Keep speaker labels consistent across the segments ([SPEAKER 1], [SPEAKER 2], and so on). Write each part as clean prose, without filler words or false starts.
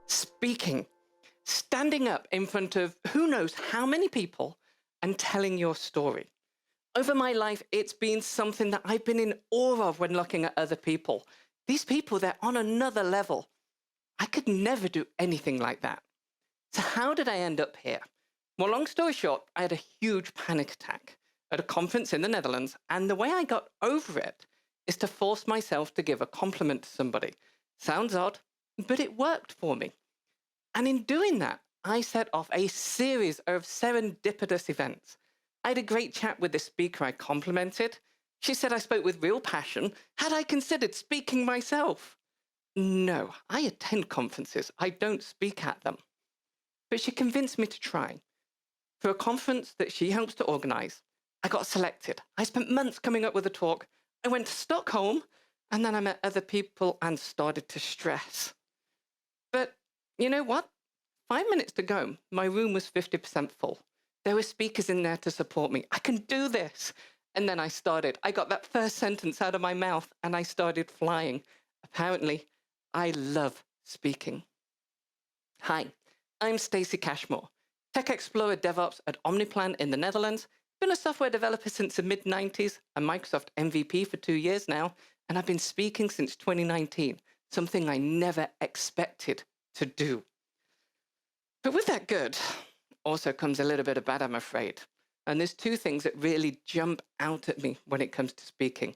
[SPEAKER 1] Speaking, standing up in front of who knows how many people and telling your story. Over my life, it's been something that I've been in awe of when looking at other people. These people, they're on another level. I could never do anything like that. So how did I end up here? Well, long story short, I had a huge panic attack at a conference in the Netherlands, and the way I got over it is to force myself to give a compliment to somebody. Sounds odd, but it worked for me. And in doing that, I set off a series of serendipitous events. I had a great chat with the speaker I complimented. She said I spoke with real passion. Had I considered speaking myself? No, I attend conferences. I don't speak at them. But she convinced me to try. For a conference that she helps to organize, I got selected. I spent months coming up with a talk. I went to Stockholm, and then I met other people and started to stress. But you know what? 5 minutes to go, my room was 50% full. There were speakers in there to support me. I can do this. And then I started. I got that first sentence out of my mouth and I started flying. Apparently, I love speaking. Hi, I'm Stacey Cashmore, Tech Explorer DevOps at Omniplan in the Netherlands. Been a software developer since the mid-90s, a Microsoft MVP for 2 years now, and I've been speaking since 2019, something I never expected to do. But with that good also comes a little bit of bad, I'm afraid. And there's two things that really jump out at me when it comes to speaking.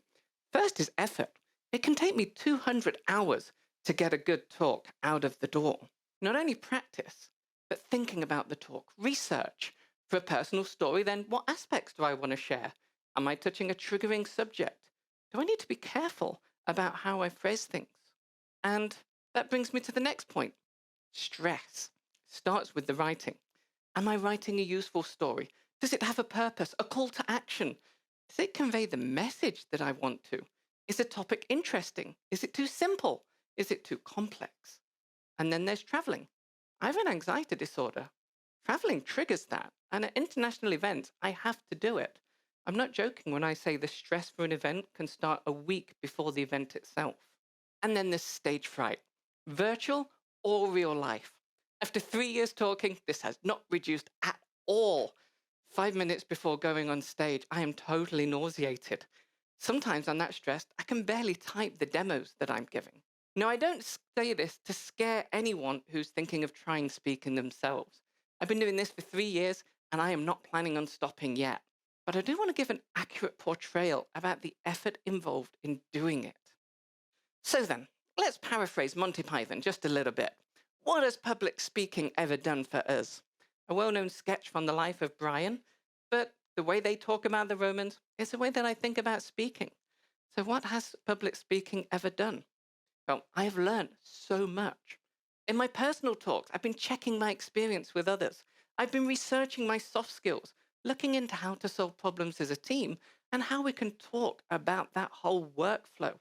[SPEAKER 1] First is effort. It can take me 200 hours to get a good talk out of the door. Not only practice, but thinking about the talk, research. For a personal story, then what aspects do I want to share? Am I touching a triggering subject? Do I need to be careful about how I phrase things? And that brings me to the next point. Stress starts with the writing. Am I writing a useful story? Does it have a purpose, a call to action? Does it convey the message that I want to? Is the topic interesting? Is it too simple? Is it too complex? And then there's traveling. I have an anxiety disorder. Traveling triggers that. And at international events, I have to do it. I'm not joking when I say the stress for an event can start a week before the event itself. And then there's stage fright, virtual or real life. After 3 years talking, this has not reduced at all. 5 minutes before going on stage, I am totally nauseated. Sometimes I'm that stressed, I can barely type the demos that I'm giving. Now, I don't say this to scare anyone who's thinking of trying speaking themselves. I've been doing this for 3 years, and I am not planning on stopping yet. But I do want to give an accurate portrayal about the effort involved in doing it. So then, let's paraphrase Monty Python just a little bit. What has public speaking ever done for us? A well-known sketch from the life of Brian, but the way they talk about the Romans is the way that I think about speaking. So what has public speaking ever done? Well, I have learned so much. In my personal talks, I've been checking my experience with others. I've been researching my soft skills, looking into how to solve problems as a team and how we can talk about that whole workflow.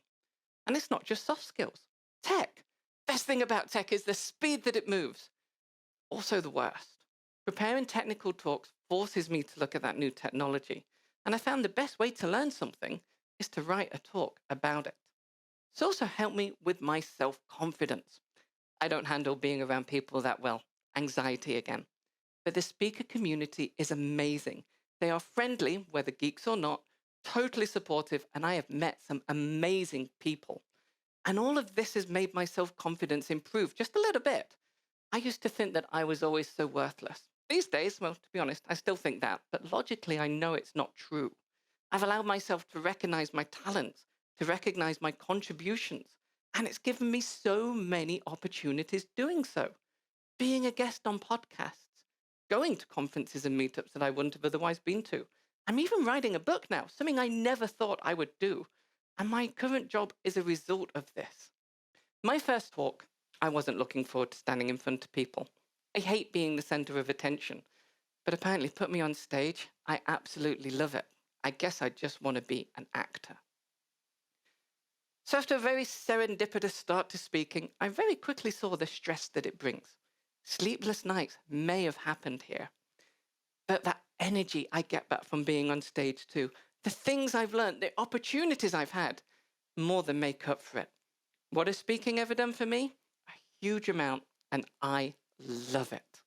[SPEAKER 1] And it's not just soft skills. Tech. Best thing about tech is the speed that it moves. Also the worst. Preparing technical talks forces me to look at that new technology. And I found the best way to learn something is to write a talk about it. It's also helped me with my self-confidence. I don't handle being around people that well. Anxiety again. But the speaker community is amazing. They are friendly, whether geeks or not, totally supportive, and I have met some amazing people. And all of this has made my self-confidence improve just a little bit. I used to think that I was always so worthless. These days, well, to be honest, I still think that, but logically I know it's not true. I've allowed myself to recognize my talents, to recognize my contributions, and it's given me so many opportunities doing so. Being a guest on podcasts, going to conferences and meetups that I wouldn't have otherwise been to. I'm even writing a book now, something I never thought I would do. And my current job is a result of this. My first talk, I wasn't looking forward to standing in front of people. I hate being the center of attention. But apparently put me on stage, I absolutely love it. I guess I just want to be an actor. So after a very serendipitous start to speaking, I very quickly saw the stress that it brings. Sleepless nights may have happened here. But that energy I get back from being on stage too, the things I've learned, the opportunities I've had, more than make up for it. What has speaking ever done for me? A huge amount. and I love it.